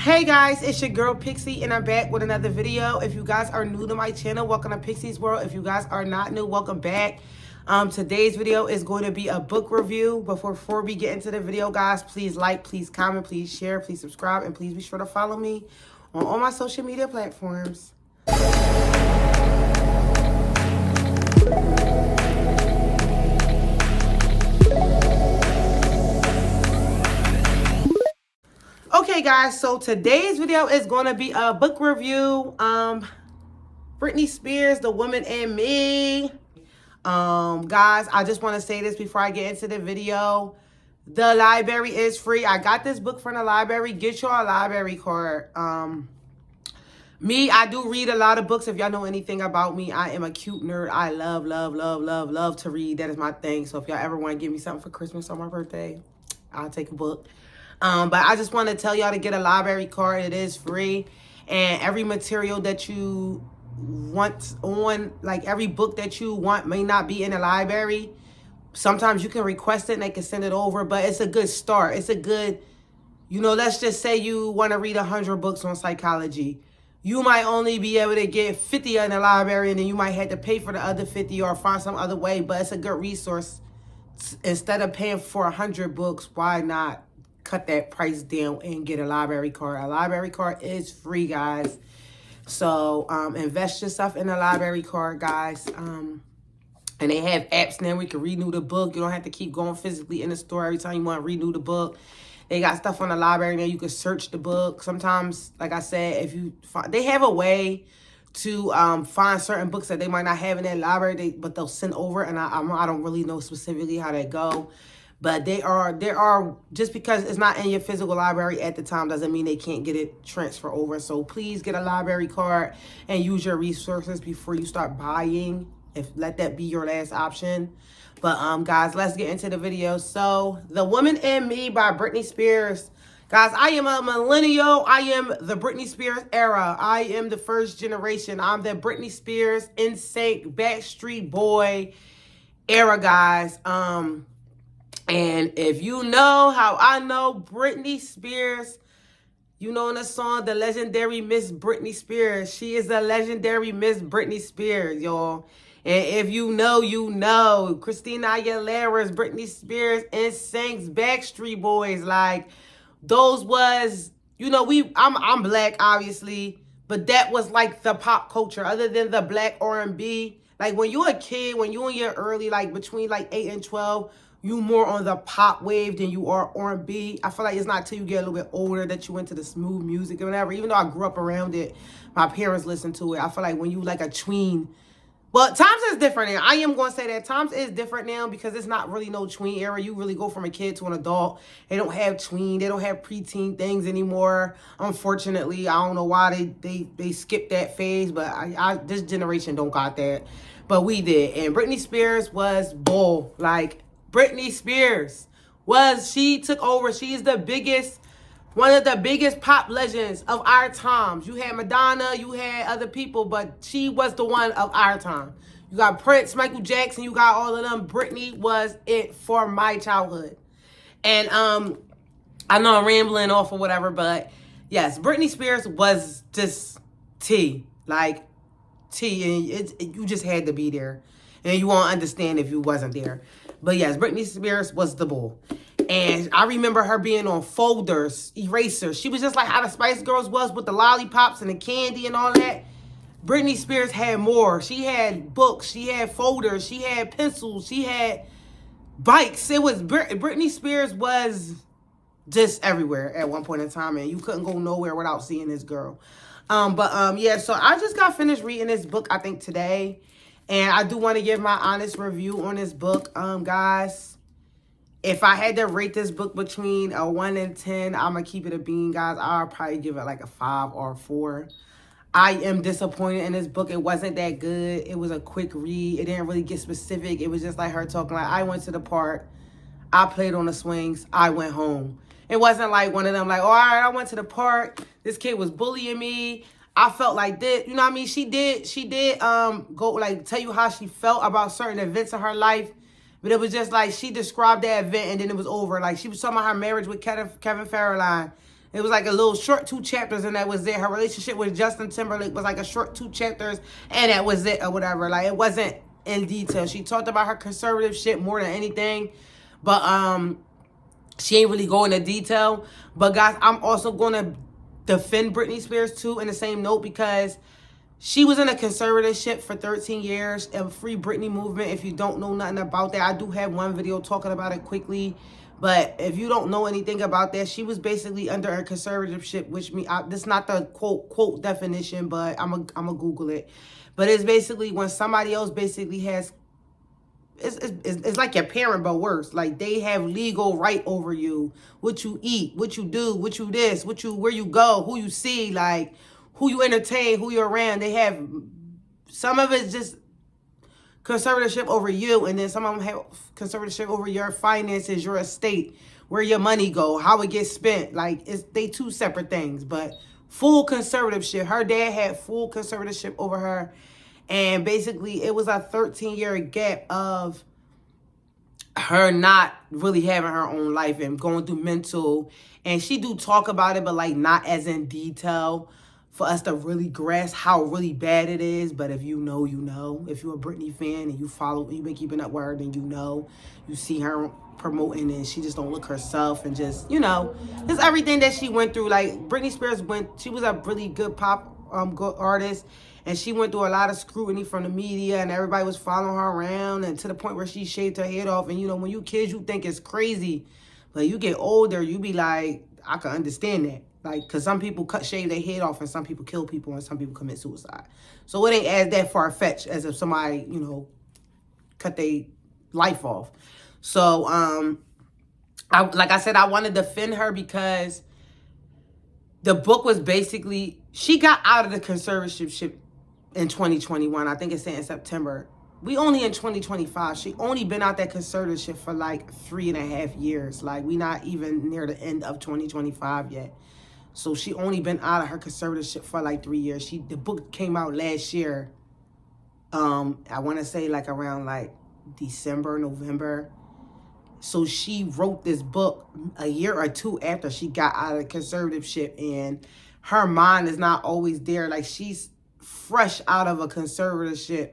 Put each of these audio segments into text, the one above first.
Hey guys, it's your girl Pixie and I'm back with another video. If you guys are new to my channel, welcome to Pixie's World. If you guys are not new, welcome back. Today's video is going to be a book review. But before we get into the video, guys, please like, please comment, please share, please subscribe, and please be sure to follow me on all my social media platforms. Okay guys, so today's video is going to be a book review. Britney Spears, The Woman in Me. Guys, I just want to say this before I get into the video. The library is free. I got this book from the library. Get your library card. I do read a lot of books. If y'all know anything about me, I am a cute nerd. I love to read. That is my thing. So if y'all ever want to give me something for Christmas or my birthday, I'll take a book. But I just want to tell y'all to get a library card. It is free. And every material that you want on, like every book that you want may not be in the library. Sometimes you can request it and they can send it over. But it's a good start. It's a good, let's just say you want to read 100 books on psychology. You might only be able to get 50 in the library and then you might have to pay for the other 50 or find some other way. But it's a good resource. Instead of paying for 100 books, why not cut that price down and get a library card? A library card is free, guys. So invest yourself in a library card, guys. And they have apps now where you can renew the book. You don't have to keep going physically in the store every time you want to renew the book. They got stuff on the library now. You can search the book. Sometimes, like I said, they have a way to find certain books that they might not have in their library, but they'll send over. And I don't really know specifically how that go. But there are, just because it's not in your physical library at the time doesn't mean they can't get it transferred over. So please get a library card and use your resources before you start buying. Let that be your last option. But guys, let's get into the video. So, The Woman in Me by Britney Spears. Guys, I am a millennial. I am the Britney Spears era. I am the first generation. I'm the Britney Spears, NSYNC, Backstreet Boy era, guys. And if you know how I know Britney Spears, in the song, the legendary Miss Britney Spears. She is a legendary Miss Britney Spears, y'all. And if you know, you know. Christina Aguilera's, Britney Spears, NSYNC's, Backstreet Boys. Like, those was, I'm black, obviously. But that was like the pop culture. Other than the black R&B. Like, when you're a kid, when you're in your early, like, between, like, 8 and 12, you more on the pop wave than you are R&B. I feel like it's not till you get a little bit older that you into the smooth music or whatever. Even though I grew up around it, my parents listened to it. I feel like when you like a tween, well, times is different now. I am going to say that times is different now because it's not really no tween era. You really go from a kid to an adult. They don't have tween. They don't have preteen things anymore. Unfortunately, I don't know why they skipped that phase, but this generation don't got that. But we did. And Britney Spears was bull. Like, Britney Spears she took over. She's one of the biggest pop legends of our times. You had Madonna, you had other people, but she was the one of our time. You got Prince, Michael Jackson, you got all of them. Britney was it for my childhood. And I know I'm rambling off or whatever, but yes, Britney Spears was just T. Like, T, and you just had to be there. And you won't understand if you wasn't there. But yes, Britney Spears was the bull. And I remember her being on folders, erasers. She was just like how the Spice Girls was with the lollipops and the candy and all that. Britney Spears had more. She had books. She had folders. She had pencils. She had bikes. Britney Spears was just everywhere at one point in time. And you couldn't go nowhere without seeing this girl. Yeah, so I just got finished reading this book, I think, today. And I do want to give my honest review on this book, guys. If I had to rate this book between a 1 and 10, I'm going to keep it a bean, guys. I'll probably give it like a 5 or a 4. I am disappointed in this book. It wasn't that good. It was a quick read. It didn't really get specific. It was just like her talking like, I went to the park. I played on the swings. I went home. It wasn't like one of them like, all right, I went to the park. This kid was bullying me. I felt like this, you know what I mean? She did go like tell you how she felt about certain events in her life. But it was just like she described that event and then it was over. Like she was talking about her marriage with Kevin Federline. It was like a little short 2 chapters, and that was it. Her relationship with Justin Timberlake was like a short 2 chapters, and that was it, or whatever. Like, it wasn't in detail. She talked about her conservative shit more than anything, but she ain't really go into detail. But guys, I'm also gonna defend Britney Spears too in the same note, because she was in a conservatorship for 13 years, a Free Britney movement. If you don't know nothing about that, I do have one video talking about it quickly. But if you don't know anything about that, she was basically under a conservatorship, which means, this is not the quote definition, but I'm a Google it. But it's basically when somebody else basically has, it's like your parent, but worse. Like, they have legal right over you, what you eat, what you do, what you this, where you go, who you see, like who you entertain, who you're around. They have, some of it's just conservatorship over you, and then some of them have conservatorship over your finances, your estate, where your money go, how it gets spent. Like, they two separate things, but full conservatorship. Her dad had full conservatorship over her, and basically it was a 13-year gap of her not really having her own life and going through mental, and she do talk about it, but like not as in detail for us to really grasp how really bad it is. But if you know, you know. If you're a Britney fan and you follow, you've been keeping up with her, then you know. You see her promoting, and she just don't look herself, and just, just everything that she went through. Like, Britney Spears she was a really good pop good artist, and she went through a lot of scrutiny from the media, and everybody was following her around, and to the point where she shaved her head off. And when you kids, you think it's crazy, but you get older, you be like, I can understand that. Like, because some people shave their head off, and some people kill people, and some people commit suicide. So it ain't as that far-fetched as if somebody, cut their life off. So, like I said, I want to defend her because the book was basically, she got out of the conservatorship in 2021. I think it's in September. We only in 2025. She only been out that conservatorship for like 3.5 years. Like, we not even near the end of 2025 yet. So she only been out of her conservatorship for like 3 years. The book came out last year. I want to say like around like December, November. So she wrote this book a year or two after she got out of the conservatorship, and her mind is not always there. Like, she's fresh out of a conservatorship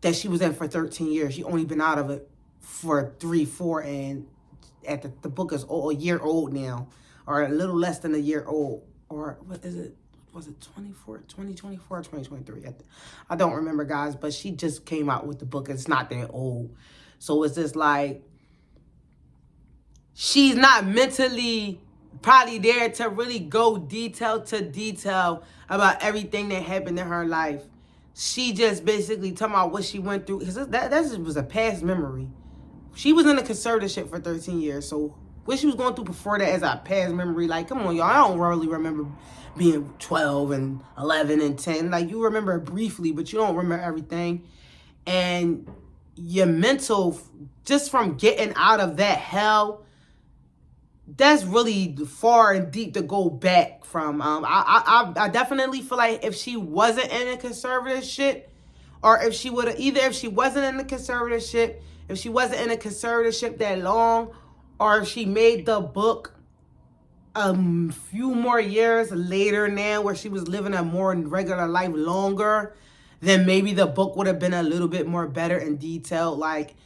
that she was in for 13 years. She only been out of it for 3, 4, and the book is a year old now, or a little less than a year old. Or what is it? Was it 2024 or 2023? I don't remember, guys, but she just came out with the book. It's not that old. So it's just like, she's not mentally probably there to really go detail to detail about everything that happened in her life. She just basically talking about what she went through, because that just was a past memory. She was in a conservatorship for 13 years, so what she was going through before that is a past memory. Like, come on, y'all. I don't really remember being 12 and 11 and 10. Like, you remember it briefly, but you don't remember everything. And your mental, just from getting out of that hell, that's really far and deep to go back from. I definitely feel like if she wasn't in a conservatorship, or if she would have, either if she wasn't in the conservatorship, if she wasn't in a conservatorship that long, or if she made the book a few more years later now, where she was living a more regular life longer, then maybe the book would have been a little bit more better and detailed. Like,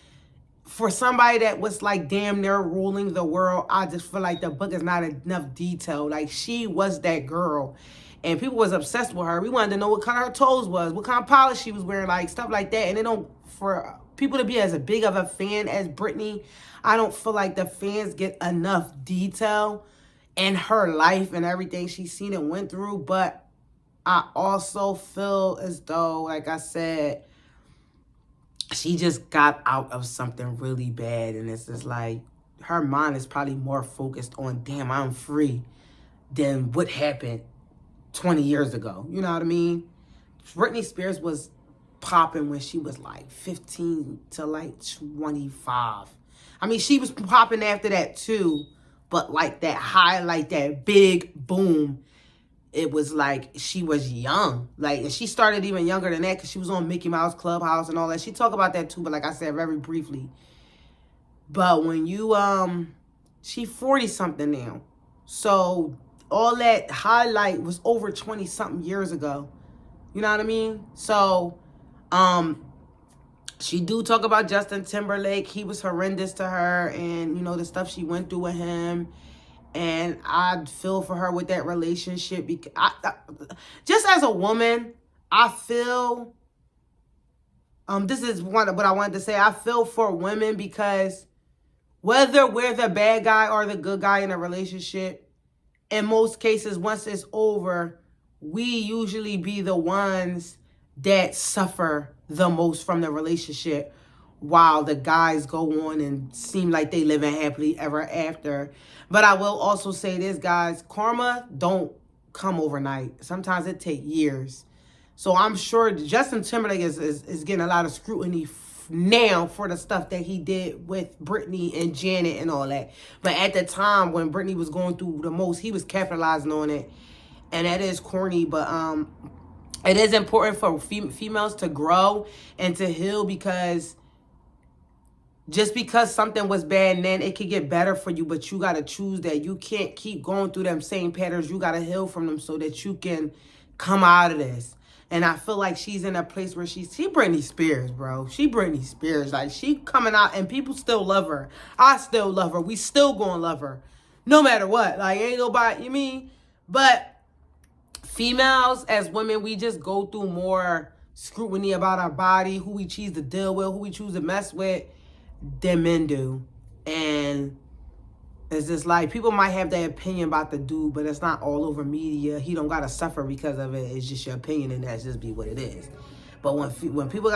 for somebody that was like damn near ruling the world, I just feel like the book is not enough detail. Like, she was that girl, and people was obsessed with her. We wanted to know what color her toes was, what kind of polish she was wearing, like stuff like that. And it don't, for people to be as big of a fan as Britney, I don't feel like the fans get enough detail in her life and everything she's seen and went through. But I also feel as though, like I said, she just got out of something really bad, and it's just like her mind is probably more focused on, damn, I'm free, than what happened 20 years ago. You know what I mean? Britney Spears was popping when she was like 15 to like 25. I mean, she was popping after that too, but like that high, like that big boom, it was like she was young. Like, and she started even younger than that, because she was on Mickey Mouse Clubhouse and all that. She talked about that too, but like I said, very briefly. But when you, she 40 something now. So all that highlight was over 20 something years ago. You know what I mean? So, she do talk about Justin Timberlake. He was horrendous to her, and you know the stuff she went through with him. And I feel for her with that relationship because just as a woman, I feel this is what I wanted to say. I feel for women because whether we're the bad guy or the good guy in a relationship, in most cases, once it's over, we usually be the ones that suffer the most from the relationship while the guys go on and seem like they living happily ever after. But I will also say this, guys, karma don't come overnight. Sometimes it takes years. So I'm sure Justin Timberlake is getting a lot of scrutiny now for the stuff that he did with Britney and Janet and all that. But at the time when Britney was going through the most, he was capitalizing on it. And that is corny, but it is important for females to grow and to heal, because just because something was bad then it could get better for you, but you got to choose that. You can't keep going through them same patterns. You got to heal from them so that you can come out of this. And I feel like she's in a place where she Britney Spears, bro. She Britney Spears. Like, she coming out and people still love her. I still love her. We still gonna love her. No matter what. Like, ain't nobody, you mean? But females, as women, we just go through more scrutiny about our body, who we choose to deal with, who we choose to mess with, than men do. And it's just like, people might have their opinion about the dude, but it's not all over media. He don't gotta suffer because of it. It's just your opinion, and that's just be what it is. But when people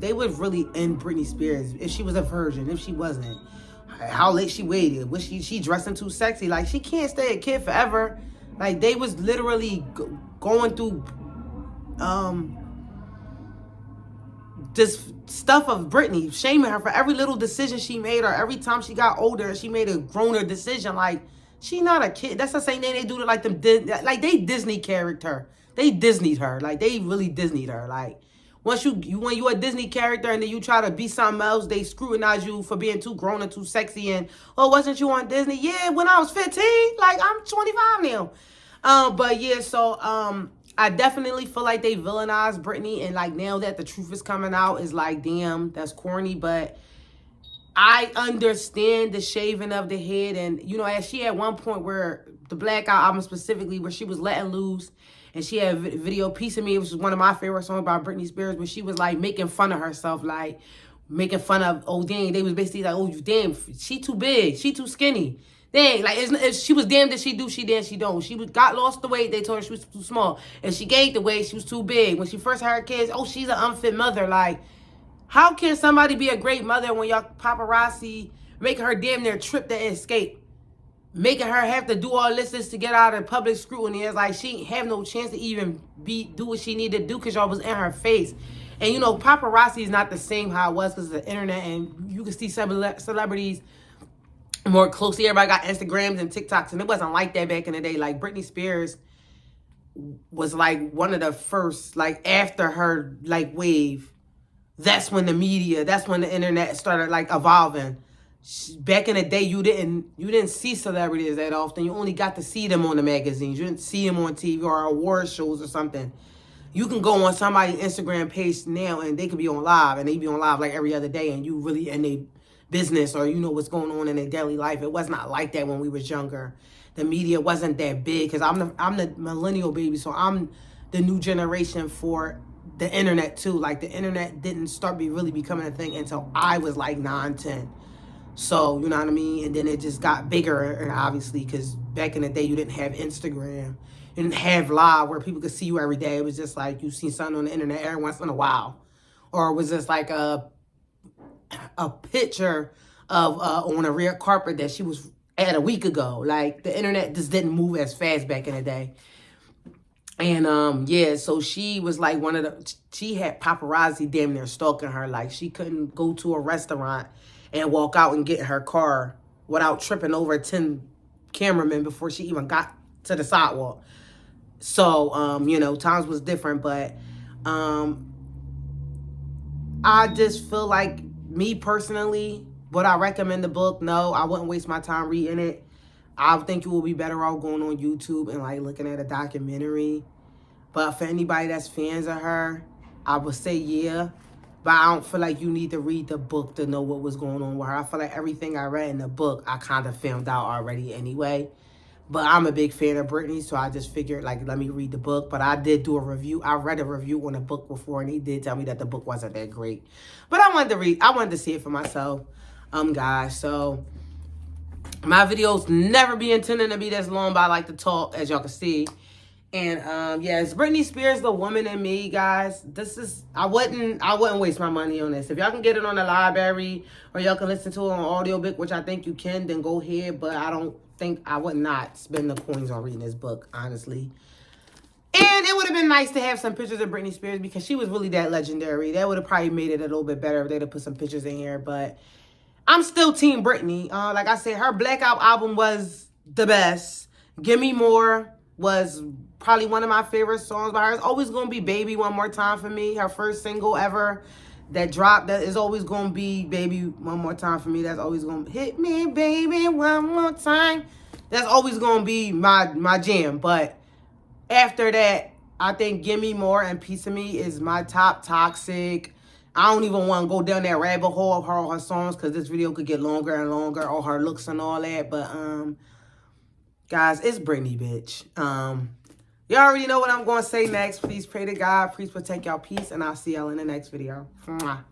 they would really end Britney Spears if she was a virgin, if she wasn't, how late she waited, was she dressing too sexy? Like, she can't stay a kid forever. Like, they was literally going through this stuff of Britney, shaming her for every little decision she made, or every time she got older she made a growner decision. Like, she not a kid. That's the same thing they do to like them, like they Disney character. They Disneyed her. Like, they really Disneyed her. Like, once when you a Disney character and then you try to be something else, they scrutinize you for being too grown and too sexy. And, oh, wasn't you on Disney? Yeah, when I was 15. Like, I'm 25 now. But yeah, so I definitely feel like they villainized Britney, and like now that the truth is coming out, is like, damn, that's corny. But I understand the shaving of the head, and you know, as she at one point where the Blackout album specifically, where she was letting loose, and she had a video Piece of Me, which is one of my favorite songs by Britney Spears, where she was like making fun of herself, like making fun of, oh dang, they was basically like, oh damn, she too big, she too skinny. Dang, like, if she was damned if she do, she damned she don't. She got lost the weight, they told her she was too small. If she gained the weight, she was too big. When she first had her kids, oh, she's an unfit mother. Like, how can somebody be a great mother when y'all paparazzi making her damn near trip to escape? Making her have to do all this to get out of public scrutiny. It's like she ain't have no chance to even do what she needed to do because y'all was in her face. And, you know, paparazzi is not the same how it was because of the internet, and you can see celebrities more closely. Everybody got Instagrams and TikToks, and it wasn't like that back in the day. Like, Britney Spears was like one of the first, like after her like wave, that's when the media, that's when the internet started like evolving. Back in the day, you didn't see celebrities that often. You only got to see them on the magazines. You didn't see them on TV or award shows or something. You can go on somebody's Instagram page now and they could be on live, and they be on live like every other day, and you really in they business, or you know what's going on in their daily life. It was not like that when we was younger. The media wasn't that big, because I'm the millennial baby, so I'm the new generation for the internet too. Like, the internet didn't start really becoming a thing until I was like 9, 10. So, you know what I mean? And then it just got bigger, and obviously, because back in the day, you didn't have Instagram. You didn't have live where people could see you every day. It was just like you see something on the internet every once in a while. Or it was just like a picture of on a red carpet that she was at a week ago. Like, the internet just didn't move as fast back in the day. And yeah, so she was like she had paparazzi damn near stalking her. Like, she couldn't go to a restaurant and walk out and get in her car without tripping over 10 cameramen before she even got to the sidewalk. So you know, times was different, but I just feel like, me personally, would I recommend the book? No, I wouldn't waste my time reading it. I think you will be better off going on YouTube and like looking at a documentary. But for anybody that's fans of her, I would say yeah. But I don't feel like you need to read the book to know what was going on with her. I feel like everything I read in the book, I kind of found out already anyway. But I'm a big fan of Britney, so I just figured, like, let me read the book. But I did do a review. I read a review on the book before, and he did tell me that the book wasn't that great. But I wanted to see it for myself, guys. So my videos never be intending to be this long, but I like to talk, as y'all can see. And yeah, it's Britney Spears, The Woman in Me, guys. This is I wouldn't waste my money on this. If y'all can get it on the library or y'all can listen to it on audiobook, which I think you can, then go ahead. But I would not spend the coins on reading this book, honestly. And it would have been nice to have some pictures of Britney Spears because she was really that legendary. That would have probably made it a little bit better if they'd have put some pictures in here. But I'm still Team Britney. Like I said, her Blackout album was the best. Give Me More was probably one of my favorite songs by her. It's always going to be Baby One More Time for me. Her first single ever that dropped, that is always going to be Baby One More Time for me. That's always going to hit me, baby, one more time. That's always going to be my jam. But after that, I think Give Me More and Piece of Me is my top toxic. I don't even want to go down that rabbit hole of all her songs because this video could get longer and longer, all her looks and all that. But guys, it's Britney, bitch. Y'all already know what I'm going to say next. Please pray to God. Please protect y'all peace. And I'll see y'all in the next video. Mwah.